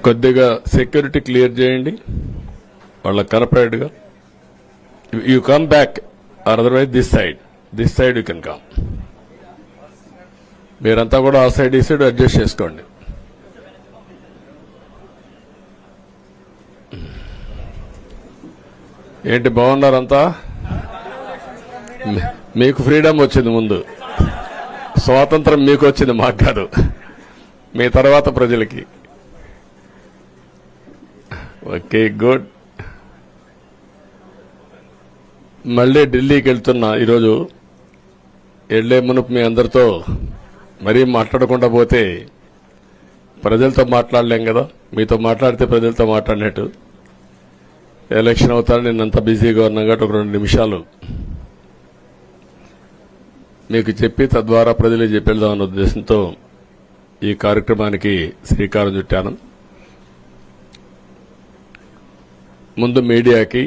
కొద్దిగా security clear చేయండి వాళ్ళకి కనపడేట్టుగా. You come back or otherwise this side you can come. మీరంతా కూడా ఆ సైడ్ ఈ సైడ్ అడ్జస్ట్ చేసుకోండి. ఏంటి బాగున్నారంతా? మీకు ఫ్రీడమ్ వచ్చింది, ముందు స్వాతంత్రం మీకు వచ్చింది, మాకు కాదు, మీ తర్వాత ప్రజలకి. Okay, good. మళ్ళీ ఢిల్లీకి వెళ్తున్నా ఈరోజు. వెళ్లే మునుపు మీ అందరితో మరీ మాట్లాడకుండా పోతే ప్రజలతో మాట్లాడలేం కదా. మీతో మాట్లాడితే ప్రజలతో మాట్లాడినట్టు. ఎలక్షన్ అవుతారని నిన్నంతా బిజీగా ఉన్నాం కాబట్టి ఒక 2 నిమిషాలు మీకు చెప్పి తద్వారా ప్రజలకు చెప్పేద్దామన్న ఉద్దేశంతో ఈ కార్యక్రమానికి శ్రీకారం చుట్టాను. ముందు మీడియాకి,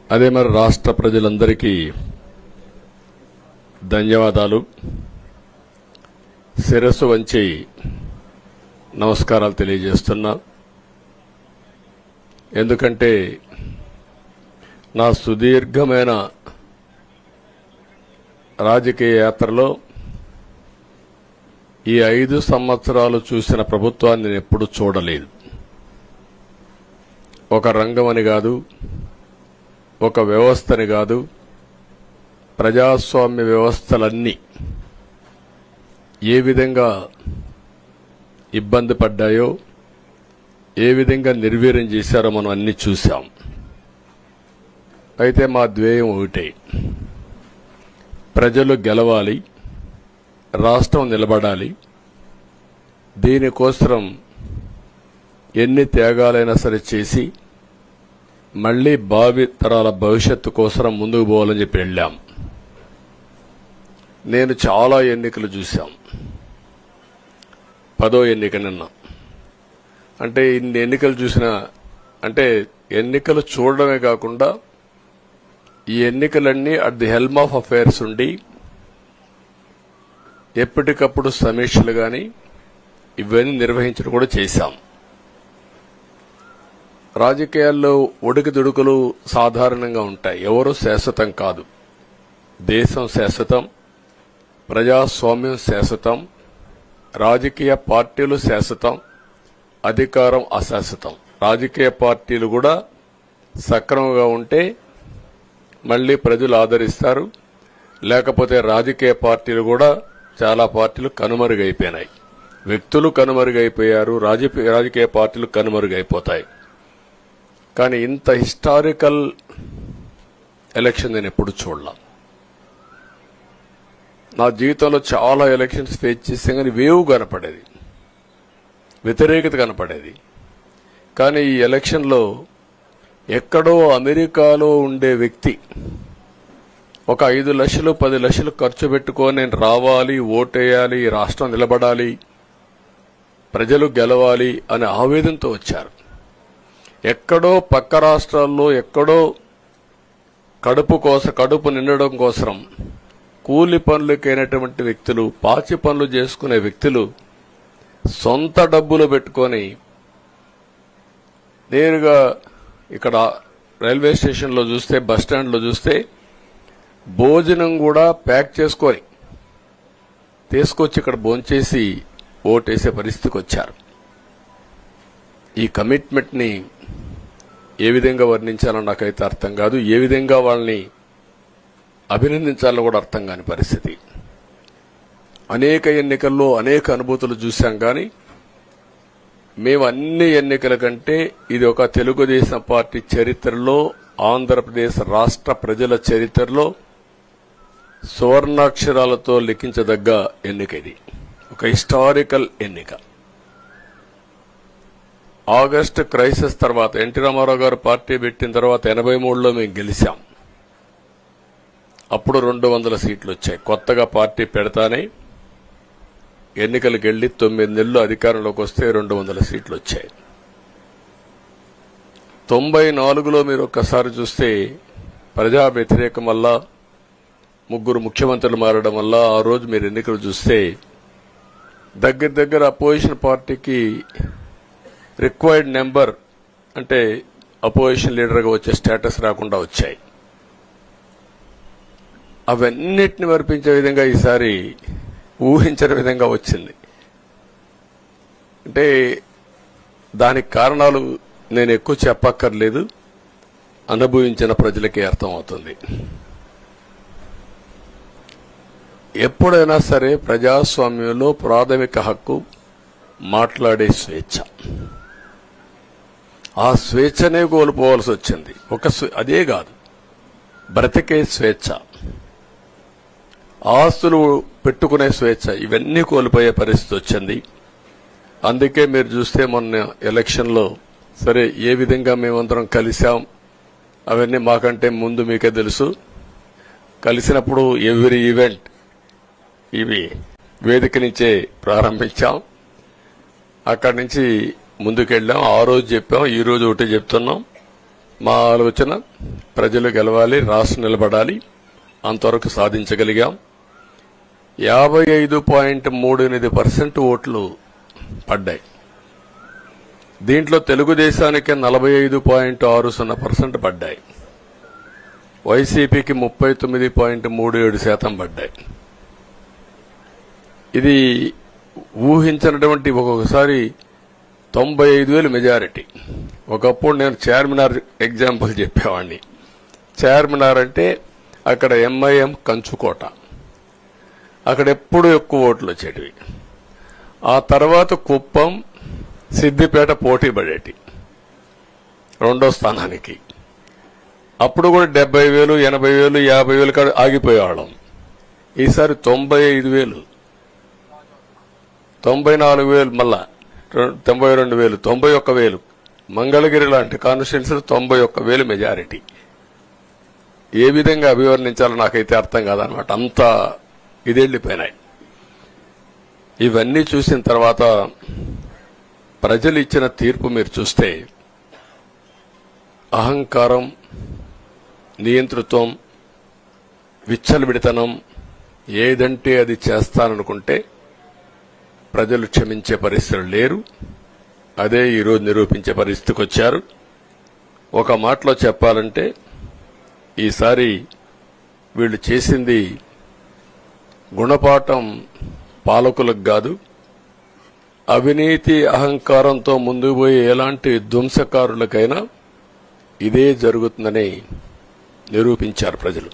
అదే మరి రాష్ట్ర ప్రజలందరికీ ధన్యవాదాలు. శిరస్సు వంచి నమస్కారాలు తెలియజేస్తున్నా. ఎందుకంటే నా సుదీర్ఘమైన రాజకీయ యాత్రలో ఈ 5 సంవత్సరాలు చూసిన ప్రభుత్వాన్ని నేను ఎప్పుడూ చూడలేదు. ఒక రంగం అని కాదు, ఒక వ్యవస్థని కాదు, ప్రజాస్వామ్య వ్యవస్థలన్నీ ఏ విధంగా ఇబ్బంది పడ్డాయో, ఏ విధంగా నిర్వీర్యం చేశారో మనం అన్ని చూశాం. అయితే మా ధ్యేయం ఒకటే, ప్రజలు గెలవాలి, రాష్ట్రం నిలబడాలి. దీనికోసం ఎన్ని త్యాగాలైనా సరే చేసి మళ్లీ భావి తరాల భవిష్యత్తు కోసం ముందుకు పోవాలని చెప్పి వెళ్ళాం. నేను చాలా ఎన్నికలు చూశాం. 10వ ఎన్నిక నిన్న. అంటే ఇన్ని ఎన్నికలు చూసినా, అంటే ఎన్నికలు చూడడమే కాకుండా ఈ ఎన్నికలన్నీ at the helm of affairs ఉండి ఎప్పటికప్పుడు సమీక్షలు గాని ఇవన్నీ నిర్వహించడం కూడా చేశాం. రాజకీయాల్లో ఒడికిదుడుకులు సాధారణంగా ఉంటాయి. ఎవరు శాశ్వతం కాదు. దేశం శాశ్వతం, ప్రజాస్వామ్యం శాశ్వతం, రాజకీయ పార్టీలు శాశ్వతం, అధికారం అశాశ్వతం. రాజకీయ పార్టీలు కూడా సక్రమంగా ఉంటే మళ్లీ ప్రజలు ఆదరిస్తారు. లేకపోతే రాజకీయ పార్టీలు కూడా, చాలా పార్టీలు కనుమరుగైపోయినాయి. వ్యక్తులు కనుమరుగైపోయారు, రాజకీయ పార్టీలు కనుమరుగైపోతాయి. కానీ ఇంత హిస్టారికల్ ఎలక్షన్ నేను ఎప్పుడు చూడలా. నా జీవితంలో చాలా ఎలక్షన్స్ ఫేస్ చేసాం, కానీ వేవ్ కనపడేది, వ్యతిరేకత కనపడేది. కానీ ఈ ఎలక్షన్లో ఎక్కడో అమెరికాలో ఉండే వ్యక్తి ఒక 5 లక్షలు 10 లక్షలు ఖర్చు పెట్టుకొని నేను రావాలి, ఓటేయాలి, రాష్ట్రం నిలబడాలి, ప్రజలు గెలవాలి అనే ఆవేదనతో వచ్చారు. ఎక్కడో పక్క రాష్ట్రాల్లో ఎక్కడో కడుపు నిండడం కోసం కూలి పనులకైనటువంటి వ్యక్తులు, పాచి పనులు చేసుకునే వ్యక్తులు సొంత డబ్బులు పెట్టుకొని నేరుగా ఇక్కడ రైల్వే స్టేషన్లో చూస్తే, బస్టాండ్లో చూస్తే భోజనం కూడా ప్యాక్ చేసుకొని తీసుకొచ్చి ఇక్కడ భోంచేసి ఓటేసే పరిస్థితికి వచ్చారు. ఈ కమిట్మెంట్ ని ఏ విధంగా వర్ణించాలో నాకైతే అర్థం కాదు. ఏ విధంగా వాళ్ళని అభినందించాలో కూడా అర్థం కాని పరిస్థితి. అనేక ఎన్నికల్లో అనేక అనుభూతులు చూశాం. కానీ మేము అన్ని ఎన్నికల కంటే ఇది ఒక తెలుగుదేశం పార్టీ చరిత్రలో, ఆంధ్రప్రదేశ్ రాష్ట్ర ప్రజల చరిత్రలో సువర్ణాక్షరాలతో లిఖించదగ్గ ఎన్నిక. ఇది ఒక హిస్టారికల్ ఎన్నిక. ఆగస్టు క్రైసిస్ తర్వాత, ఎన్టీ రామారావు గారు పార్టీ పెట్టిన తర్వాత 83లో మేము గెలిచాం. అప్పుడు 200 సీట్లు వచ్చాయి. కొత్తగా పార్టీ పెడతానే ఎన్నికలకు వెళ్లి 9 నెలలు అధికారంలోకి వస్తే 200 సీట్లు వచ్చాయి. 94లో మీరు ఒక్కసారి చూస్తే ప్రజా వ్యతిరేకం వల్ల 3 ముఖ్యమంత్రులు మారడం వల్ల ఆ రోజు మీరు ఎన్నికలు చూస్తే దగ్గర అపోజిషన్ పార్టీకి రిక్వైర్డ్ నెంబర్ అంటే అపోజిషన్ లీడర్గా వచ్చే స్టేటస్ రాకుండా వచ్చాయి. అవన్నిటిని వర్పించే విధంగా ఈసారి ఊహించని విధంగా వచ్చింది. అంటే దానికి కారణాలు నేను ఎక్కువ చెప్పక్కర్లేదు, అనుభవించిన ప్రజలకి అర్థమవుతుంది. ఎప్పుడైనా సరే ప్రజాస్వామ్యంలో ప్రాథమిక హక్కు మాట్లాడే స్వేచ్ఛ. ఆ స్వేచ్ఛనే కోల్పోవాల్సి వచ్చింది. అదే కాదు, బ్రతికే స్వేచ్ఛ, ఆస్తులు పెట్టుకునే స్వేచ్ఛ, ఇవన్నీ కోల్పోయే పరిస్థితి వచ్చింది. అందుకే మీరు చూస్తే మొన్న ఎలక్షన్లో సరే ఏ విధంగా మేమందరం కలిశాం అవన్నీ మాకంటే ముందు మీకే తెలుసు. కలిసినప్పుడు ఎవ్రీ ఈవెంట్ ఇవి వేదిక నుంచే ప్రారంభించాం. అక్కడి నుంచి ముందుకెళ్ళాం. ఆ రోజు చెప్పాం, ఈ రోజు ఒకటి చెప్తున్నాం. మా ఆలోచన ప్రజలు గెలవాలి, రాష్ట్రం నిలబడాలి. అంతవరకు సాధించగలిగాం. 55.38% ఓట్లు పడ్డాయి. దీంట్లో తెలుగుదేశానికి 45.60% పడ్డాయి. వైసీపీకి 39.37% పడ్డాయి. ఇది ఊహించినటువంటి ఒక్కొక్కసారి 95,000 మెజారిటీ. ఒకప్పుడు నేను చార్మినార్ ఎగ్జాంపుల్ చెప్పేవాడిని. చార్మినార్ అంటే అక్కడ ఎంఐఎం కంచుకోట, అక్కడ ఎప్పుడు ఎక్కువ ఓట్లు వచ్చేటివి. ఆ తర్వాత కుప్పం, సిద్దిపేట పోటీ పడేటి రెండో స్థానానికి. అప్పుడు కూడా 70,000, 80,000, 50,000 కాడ ఆగిపోయేవాళ్ళం. ఈసారి 95,000, 94,000, మళ్ళా 92,000, 91,000. మంగళగిరి లాంటి కాన్స్టిట్యున్సీ 91,000 మెజారిటీ. ఏ విధంగా అభివర్ణించాలో నాకైతే అర్థం కాదనమాట. అంత ఇదెళ్లిపోయినాయి. ఇవన్నీ చూసిన తర్వాత ప్రజలు ఇచ్చిన తీర్పు మీరు చూస్తే అహంకారం, నియంతృత్వం, విచ్చలవిడితనం, ఏదంటే అది చేస్తాననుకుంటే ప్రజలు క్షమించే పరిస్థితులు లేరు. అదే ఈరోజు నిరూపించే పరిస్థితికి వచ్చారు. ఒక మాటలో చెప్పాలంటే ఈసారి వీళ్ళు చేసింది గుణపాఠం పాలకులకు కాదు, అవినీతి అహంకారంతో ముందుకు పోయే ఎలాంటి ధ్వంసకారులకైనా ఇదే జరుగుతుందని నిరూపించారు ప్రజలు.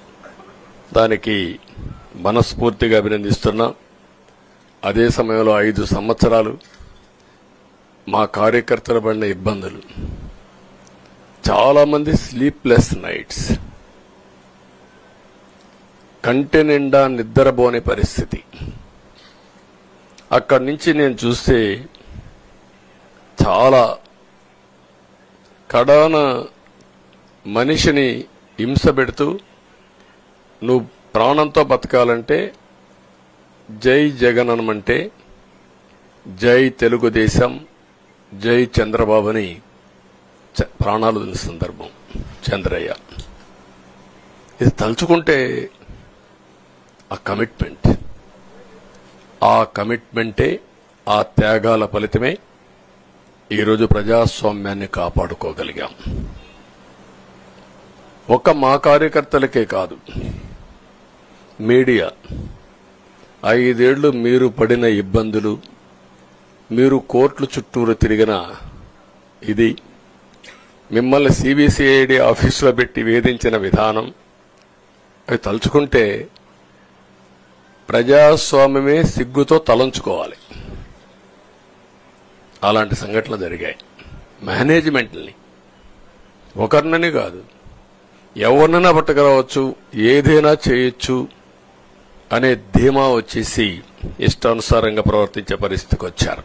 దానికి మనస్ఫూర్తిగా అభినందిస్తున్నా. అదే సమయంలో 5 సంవత్సరాలు మా కార్యకర్తల పడిన ఇబ్బందులు, చాలా మంది స్లీప్లెస్ నైట్స్, కంటి నిండా నిద్రపోని పరిస్థితి. అక్కడి నుంచి నేను చూస్తే చాలా కడాన మనిషిని హింస పెడుతూ, నువ్వు ప్రాణంతో బతకాలంటే జై జగన్ అనమంటే జై తెలుగుదేశం, జై చంద్రబాబుని ప్రాణాలు వదిలిన సందర్భం చంద్రయ్య. ఇది తలుచుకుంటే ఆ కమిట్మెంటే, ఆ త్యాగాల ఫలితమే ఈరోజు ప్రజాస్వామ్యాన్ని కాపాడుకోగలిగాం. ఒక మా కార్యకర్తలకే కాదు, మీడియా 5 ఏళ్లు మీరు పడిన ఇబ్బందులు, మీరు కోర్టుల చుట్టూరు తిరిగిన ఇది, మిమ్మల్ని సిబిసిఐడి ఆఫీసులో పెట్టి వేధించిన విధానం, అవి తలుచుకుంటే ప్రజాస్వామ్యమే సిగ్గుతో తలంచుకోవాలి. అలాంటి సంఘటనలు జరిగాయి. మేనేజ్మెంట్ని ఒకరినని కాదు, ఎవరినైనా పట్టుకురావచ్చు, ఏదైనా చేయొచ్చు అనే ధీమా వచ్చేసి ఇష్టానుసారంగా ప్రవర్తించే పరిస్థితికి వచ్చారు.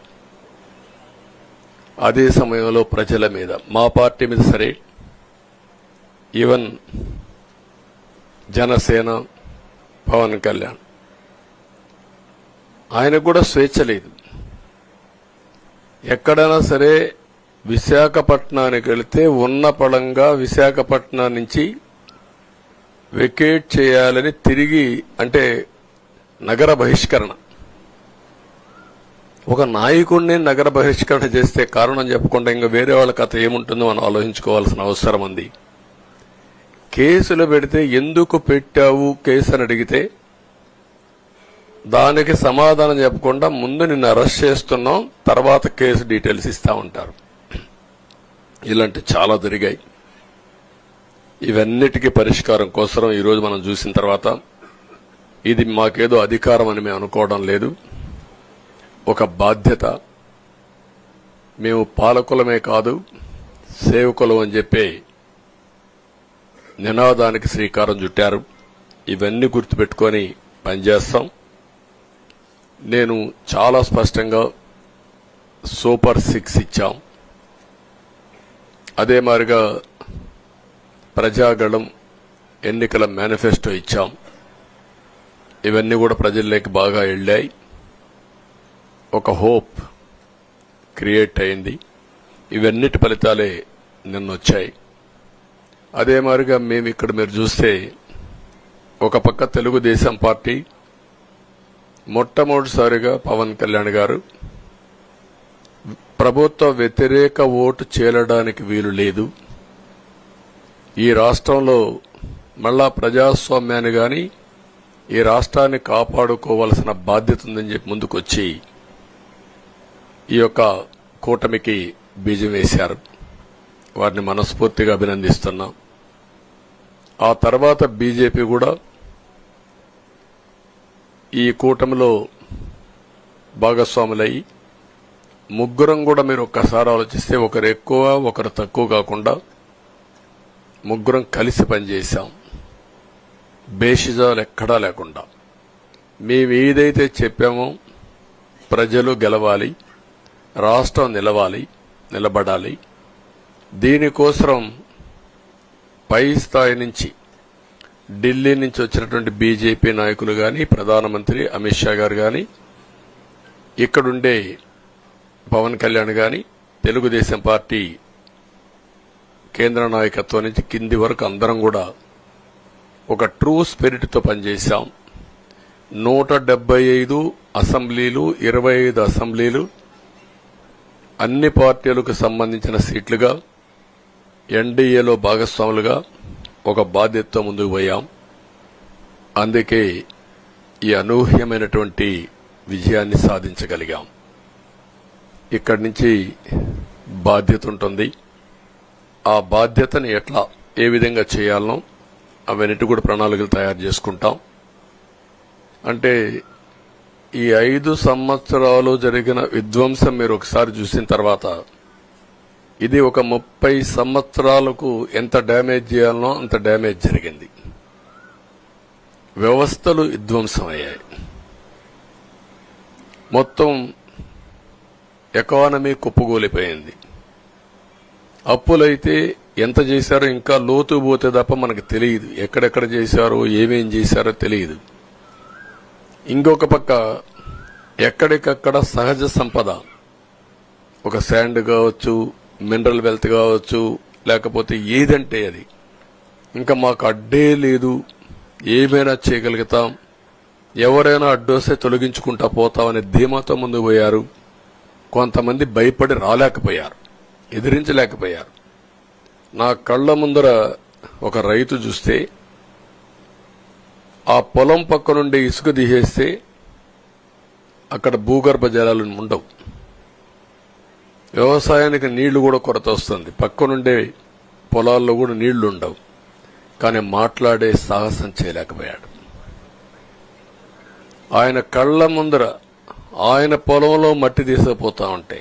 అదే సమయంలో ప్రజల మీద, మా పార్టీ మీద సరే, ఈవెన్ జనసేన, పవన్ కళ్యాణ్, ఆయనకు కూడా స్వేచ్ఛ లేదు. ఎక్కడైనా సరే విశాఖపట్నానికి వెళితే ఉన్న పళంగా విశాఖపట్నం నుంచి వెకేట్ చేయాలని తిరిగి, అంటే నగర బహిష్కరణ, ఒక నాయకుడిని నగర బహిష్కరణ చేస్తే కారణం చెప్పకుండా ఇంకా వేరే వాళ్ళ కథ ఏముంటుందో మనం ఆలోచించుకోవాల్సిన అవసరం ఉంది. కేసులు పెడితే ఎందుకు పెట్టావు కేసు అని అడిగితే దానికి సమాధానం చెప్పకుండా ముందు నిన్ను అరెస్ట్ చేస్తున్నాం, తర్వాత కేసు డీటెయిల్స్ ఇస్తా ఉంటారు. ఇలాంటి చాలా జరిగాయి. ఇవన్నిటికీ పరిష్కారం కోసం ఈరోజు మనం చూసిన తర్వాత ఇది మాకేదో అధికారం అని మేము అనుకోవడం లేదు, ఒక బాధ్యత. మేము పాలకులమే కాదు సేవకులం అని చెప్పి నినాదానికి శ్రీకారం చుట్టారు. ఇవన్నీ గుర్తుపెట్టుకొని పనిచేస్తాం. నేను చాలా స్పష్టంగా సూపర్ 6 ఇచ్చాం. అదే మాదిరిగా ప్రజాగళం ఎన్నికల మేనిఫెస్టో ఇచ్చాం. ఇవన్నీ కూడా ప్రజల్లోకి బాగా వెళ్ళాయి. ఒక హోప్ క్రియేట్ అయింది. ఇవన్నిటి ఫలితాలే నిన్న వచ్చాయి. అదే మాదిరిగా మేము ఇక్కడ మీరు చూస్తే ఒక పక్క తెలుగుదేశం పార్టీ మొట్టమొదటిసారిగా పవన్ కళ్యాణ్ గారు ప్రభుత్వ వ్యతిరేక ఓటు చేరడానికి వీలు లేదు, ఈ రాష్ట్రంలో మళ్ళా ప్రజాస్వామ్యాన్ని గాని ఈ రాష్ట్రాన్ని కాపాడుకోవాల్సిన బాధ్యత ఉందని చెప్పి ముందుకొచ్చి ఈ యొక్క కూటమికి బీజం వేశారు. వారిని మనస్ఫూర్తిగా అభినందిస్తున్నాం. ఆ తర్వాత బీజేపీ కూడా ఈ కూటమిలో భాగస్వాములై ముగ్గురం కూడా మీరు ఒక్కసారి ఆలోచిస్తే ఒకరు ఎక్కువ ఒకరు తక్కువ కాకుండా ముగ్గురం కలిసి పనిచేశాం. బేషిజాలు ఎక్కడా లేకుండా మేము ఏదైతే చెప్పామో ప్రజలు గెలవాలి, రాష్ట్రం నిలబడాలి, దీనికోసం పై స్థాయి నుంచి ఢిల్లీ నుంచి వచ్చినటువంటి బీజేపీ నాయకులు గాని ప్రధానమంత్రి అమిత్ షా గారు గాని ఇక్కడుండే పవన్ కళ్యాణ్ గాని తెలుగుదేశం పార్టీ కేంద్ర నాయకత్వం నుంచి కింది వరకు అందరం కూడా ఒక ట్రూ స్పిరిట్ తో పనిచేశాం. 175 అసెంబ్లీలు, 25 అసెంబ్లీలు అన్ని పార్టీలకు సంబంధించిన సీట్లుగా ఎన్డీఏలో భాగస్వాములుగా ఒక బాధ్యతతో ముందుకు పోయాం. అందుకే ఈ అనూహ్యమైనటువంటి విజయాన్ని సాధించగలిగాం. ఇక్కడి నుంచి బాధ్యత ఉంటుంది. ఆ బాధ్యతని ఎట్లా ఏ విధంగా చేయాలనో అవన్నిటి కూడా ప్రణాళికలు తయారు చేసుకుంటాం. అంటే ఈ 5 సంవత్సరాలు జరిగిన విధ్వంసం మీరు ఒకసారి చూసిన తర్వాత ఇది ఒక 30 సంవత్సరాలకు ఎంత డ్యామేజ్ చేయాలనో అంత డ్యామేజ్ జరిగింది. వ్యవస్థలు విధ్వంసమయ్యాయి. మొత్తం ఎకానమీ కుప్పగూలిపోయింది. అప్పులైతే ఎంత చేశారో ఇంకా లోతు పోతే తప్ప మనకు తెలియదు. ఎక్కడెక్కడ చేశారో ఏమేం చేశారో తెలియదు. ఇంకొక పక్క ఎక్కడికక్కడ సహజ సంపద, ఒక శాండ్ కావచ్చు, మినరల్ వెల్త్ కావచ్చు, లేకపోతే ఏదంటే అది ఇంకా మాకు అడ్డే లేదు, ఏమైనా చేయగలుగుతాం, ఎవరైనా అడ్డొస్తే తొలగించుకుంటా పోతామనే ధీమాతో ముందుకు పోయారు. కొంతమంది భయపడి రాలేకపోయారు, ఎదిరించలేకపోయారు. నా కళ్ల ముందర ఒక రైతు చూస్తే ఆ పొలం పక్క నుండి ఇసుక తీసేస్తే అక్కడ భూగర్భ జలాలు ఉండవు, వ్యవసాయానికి నీళ్లు కూడా కొరత వస్తుంది, పక్క నుండే పొలాల్లో కూడా నీళ్లు ఉండవు. కానీ మాట్లాడే సాహసం చేయలేకపోయాడు. ఆయన కళ్ల ముందర ఆయన పొలంలో మట్టి తీసుకుపోతా ఉంటే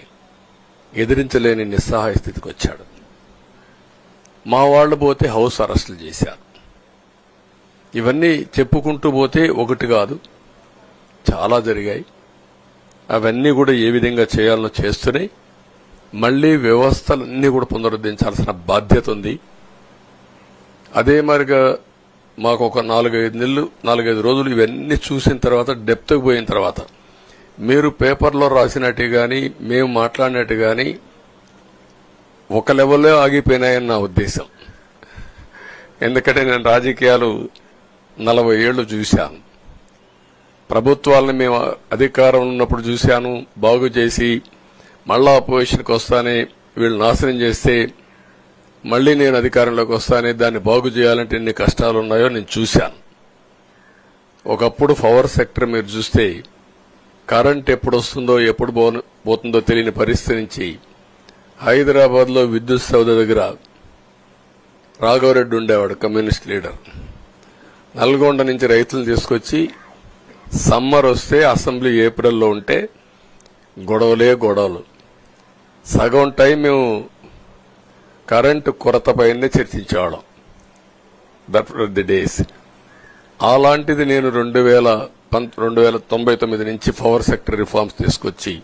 ఎదిరించలేని నిస్సహాయ స్థితికి వచ్చాడు. మా వాళ్లు పోతే హౌస్ అరెస్టులు చేశారు. ఇవన్నీ చెప్పుకుంటూ పోతే ఒకటి కాదు, చాలా జరిగాయి. అవన్నీ కూడా ఏ విధంగా చేయాలనో చేస్తున్నాయి. మళ్లీ వ్యవస్థలన్నీ కూడా పునరుద్ధరించాల్సిన బాధ్యత ఉంది. అదే మరిగా మాకు ఒక 4-5 రోజులు ఇవన్నీ చూసిన తర్వాత డెప్త్కి పోయిన తర్వాత మీరు పేపర్లో రాసినట్టు గాని మేము మాట్లాడినట్టు గాని ఒక లెవెల్లో ఆగిపోయినాయని నా ఉద్దేశం. ఎందుకంటే నేను రాజకీయాలు 40 ఏళ్లు చూశాను. ప్రభుత్వాలను మేము అధికారం ఉన్నప్పుడు చూశాను, బాగు చేసి మళ్ళా అపోజిషన్కి వస్తానే వీళ్ళు నాశనం చేస్తే మళ్లీ నేను అధికారంలోకి వస్తానే దాన్ని బాగు చేయాలంటే ఎన్ని కష్టాలు ఉన్నాయో నేను చూశాను. ఒకప్పుడు పవర్ సెక్టర్ మీరు చూస్తే కరెంట్ ఎప్పుడు వస్తుందో ఎప్పుడు పోతుందో తెలియని పరిస్థితి నుంచి హైదరాబాద్ లో విద్యుత్ సౌధ దగ్గర రాఘవరెడ్డి ఉండేవాడు, కమ్యూనిస్ట్ లీడర్. నల్గొండ నుంచి రైతులను తీసుకొచ్చి సమ్మర్ వస్తే అసెంబ్లీ ఏప్రిల్లో ఉంటే గొడవలు సగం టైం మేము కరెంటు కొరత పైనే చర్చించేవాళ్ళం. That were the days. అలాంటిది నేను 1999 నుంచి పవర్ సెక్టర్ రిఫార్మ్స్ తీసుకొచ్చి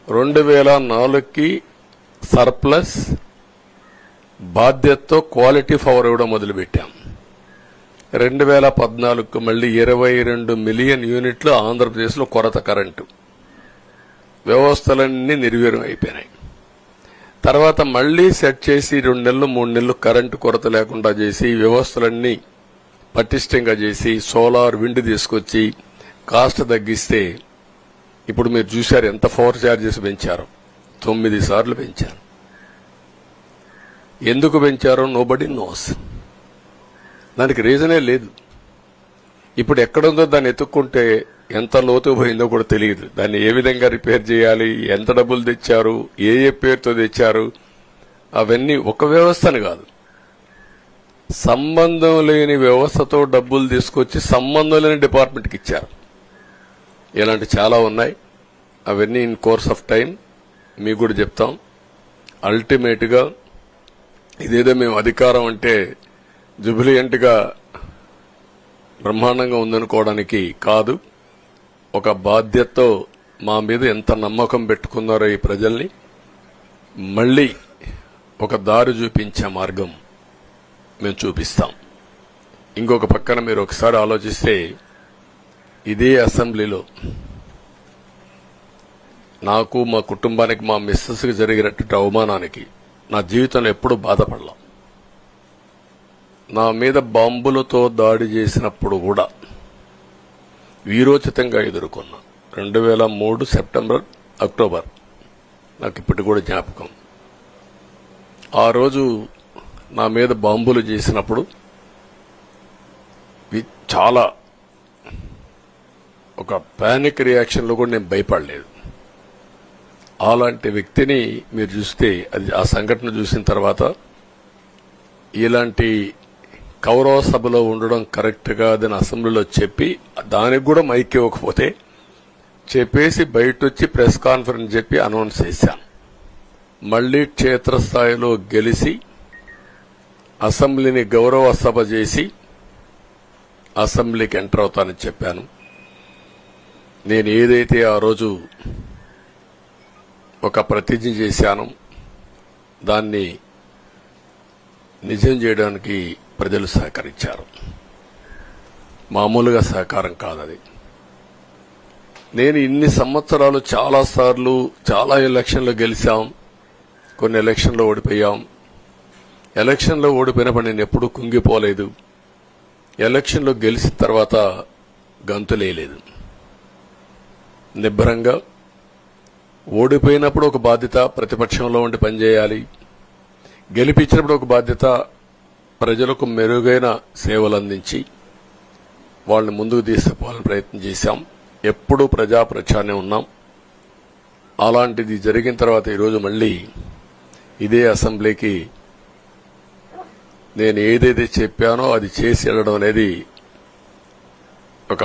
2004కి సర్ప్లస్ బాధ్యతతో క్వాలిటీ పవర్ ఇవ్వడం మొదలుపెట్టాం. 2014కు మళ్లీ 22 మిలియన్ యూనిట్లు ఆంధ్రప్రదేశ్లో కొరత కరెంటు. వ్యవస్థలన్నీ నిర్వీర్యం అయిపోయినాయి. తర్వాత మళ్లీ సెట్ చేసి 2 నెలలు 3 నెలలు కరెంటు కొరత లేకుండా చేసి వ్యవస్థలన్నీ పటిష్టంగా చేసి సోలార్ విండ్ తీసుకొచ్చి కాస్ట్ తగ్గిస్తే ఇప్పుడు మీరు చూశారు ఎంత పవర్ ఛార్జెస్ పెంచారు. 9 సార్లు పెంచారు. ఎందుకు పెంచారో నోబడీ నోస్. దానికి రీజనే లేదు. ఇప్పుడు ఎక్కడుందో దాన్ని ఎత్తుక్కుంటే ఎంత లోతు పోయిందో కూడా తెలియదు. దాన్ని ఏ విధంగా రిపేర్ చేయాలి, ఎంత డబ్బులు తెచ్చారు, ఏ పేరుతో తెచ్చారు, అవన్నీ ఒక వ్యవస్థను కాదు, సంబంధం లేని వ్యవస్థతో డబ్బులు తీసుకొచ్చి సంబంధం లేని డిపార్ట్మెంట్కి ఇచ్చారు. ఇలాంటి చాలా ఉన్నాయి. అవన్నీ ఇన్ కోర్స్ ఆఫ్ టైం మీకు కూడా చెప్తాం. అల్టిమేట్ గా ఇదేదో మేము అధికారం అంటే జుబిలియంట్ గా బ్రహ్మాండంగా ఉందనుకోవడానికి కాదు. ఒక బాధ్యతతో మా మీద ఎంత నమ్మకం పెట్టుకున్నారో ఈ ప్రజల్ని మళ్లీ ఒక దారి చూపించే మార్గం మేము చూపిస్తాం. ఇంకొక పక్కన మీరు ఒకసారి ఆలోచిస్తే ఇదే అసెంబ్లీలో నాకు, మా కుటుంబానికి, మా మిస్సెస్కి జరిగినటువంటి అవమానానికి నా జీవితంలో ఎప్పుడూ బాధపడలా. నా మీద బాంబులతో దాడి చేసినప్పుడు కూడా వీరోచితంగా ఎదుర్కొన్నా. 2003 సెప్టెంబర్, అక్టోబర్ నాకు ఇప్పటికి కూడా జ్ఞాపకం. ఆ రోజు నా మీద బాంబులు చేసినప్పుడు చాలా ఒక పానిక్ రియాక్షన్ లో కూడా నేను భయపడలేదు. అలాంటి వ్యక్తిని మీరు చూస్తే అది ఆ సంఘటన చూసిన తర్వాత ఇలాంటి కౌరవ సభలో ఉండడం కరెక్ట్ కాదని అసెంబ్లీలో చెప్పి దానికి కూడా మైక్ ఇవ్వకపోతే చెప్పేసి బయటొచ్చి ప్రెస్ కాన్ఫరెన్స్ చెప్పి అనౌన్స్ చేశాను. మళ్లీ క్షేత్రస్థాయిలో గెలిచి అసెంబ్లీని గౌరవ సభ చేసి అసెంబ్లీకి ఎంటర్ అవుతానని చెప్పాను. నేను ఏదైతే ఆ రోజు ఒక ప్రతిజ్ఞ చేశాను దాన్ని నిజం చేయడానికి ప్రజలు సహకరించారు. మామూలుగా సహకారం కాదది. నేను ఇన్ని సంవత్సరాలు చాలాసార్లు చాలా ఎలక్షన్లో గెలిచాం, కొన్ని ఎలక్షన్లో ఓడిపోయాం. ఎలక్షన్లో ఓడిపోయినప్పుడు నేను ఎప్పుడూ కుంగిపోలేదు. ఎలక్షన్లో గెలిచిన తర్వాత గంతులేయలేదు. నిబ్బరంగా ఓడిపోయినప్పుడు ఒక బాధ్యత ప్రతిపక్షంలో ఉండి పనిచేయాలి, గెలిపించినప్పుడు ఒక బాధ్యత ప్రజలకు మెరుగైన సేవలు అందించి వాళ్ళని ముందుకు తీసుకుపోవాలని ప్రయత్నం చేశాం. ఎప్పుడూ ప్రజాప్రచారణ ఉన్నాం. అలాంటిది జరిగిన తర్వాత ఈరోజు మళ్లీ ఇదే అసెంబ్లీకి నేను ఏదైతే చెప్పానో అది చేసి వెళ్ళడం అనేది ఒక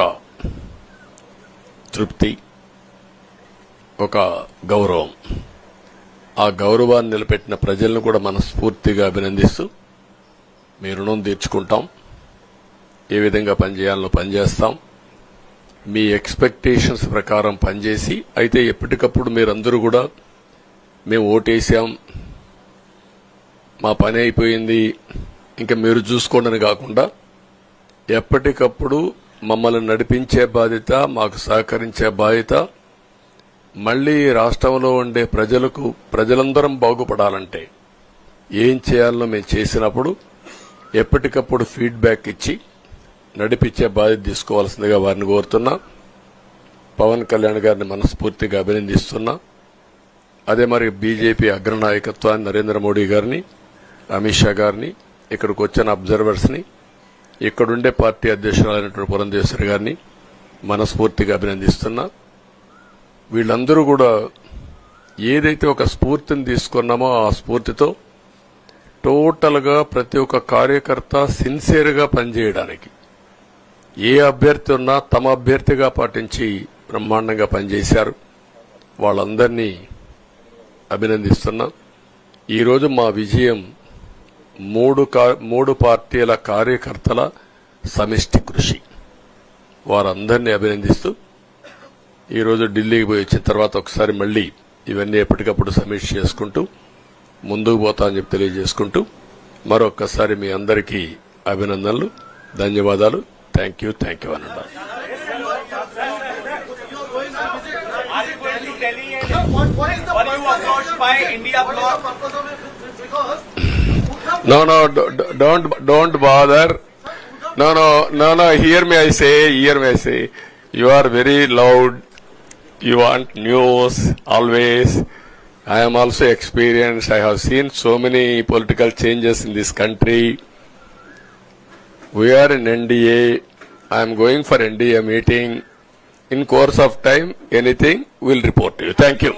తృప్తి, ఒక గౌరవం. ఆ గౌరవాన్ని నిలబెట్టిన ప్రజలను కూడా మనస్ఫూర్తిగా అభినందిస్తూ మీ రుణం తీర్చుకుంటాం. ఏ విధంగా పనిచేయాలో పనిచేస్తాం. మీ ఎక్స్పెక్టేషన్స్ ప్రకారం పనిచేసి అయితే ఎప్పటికప్పుడు మీరందరూ కూడా మేము ఓటేశాం, మా పని అయిపోయింది, ఇంకా మీరు చూసుకోండి కాకుండా ఎప్పటికప్పుడు మమ్మల్ని నడిపించే బాధ్యత, మాకు సహకరించే బాధ్యత, మళ్లీ రాష్ట్రంలో ఉండే ప్రజలందరం బాగుపడాలంటే ఏం చేయాలో మేము చేసినప్పుడు ఎప్పటికప్పుడు ఫీడ్బ్యాక్ ఇచ్చి నడిపించే బాధ్యత తీసుకోవాల్సిందిగా వారిని కోరుతున్నా. పవన్ కళ్యాణ్ గారిని మనస్ఫూర్తిగా అభినందిస్తున్నా. అదే మరి బీజేపీ అగ్రనాయకత్వాన్ని నరేంద్ర మోడీ గారిని, అమిత్ షా గారిని, ఇక్కడికి వచ్చిన అబ్జర్వర్స్ ని, ఇక్కడుండే పార్టీ అధ్యక్షురాలైనటువంటి పురంధేశ్వరి గారిని మనస్ఫూర్తిగా అభినందిస్తున్నా. వీళ్ళందరూ కూడా ఏదైతే ఒక స్ఫూర్తిని తీసుకున్నామో ఆ స్ఫూర్తితో టోటల్ గా ప్రతి ఒక్క కార్యకర్త సిన్సియర్ గా పనిచేయడానికి, ఏ అభ్యర్థి ఉన్నా తమ అభ్యర్థిగా పాటించి బ్రహ్మాండంగా పనిచేశారు. వాళ్ళందరినీ అభినందిస్తున్నా. ఈరోజు మా విజయం మూడు పార్టీల కార్యకర్తల సమిష్టి కృషి. వారందరినీ అభినందిస్తూ ఈరోజు ఢిల్లీకి పోయి వచ్చిన తర్వాత ఒకసారి మళ్లీ ఇవన్నీ ఎప్పటికప్పుడు సమీక్ష చేసుకుంటూ ముందుకు పోతా అని చెప్పి తెలియజేసుకుంటూ మరొక్కసారి మీ అందరికీ అభినందనలు, ధన్యవాదాలు. థ్యాంక్ యూ అనండి. No, don't bother. No, hear me, I say. You are very loud. You want news, always. I am also experienced. I have seen so many political changes in this country. We are in NDA. I am going for NDA meeting. In course of time, anything, we'll report to you. Thank you.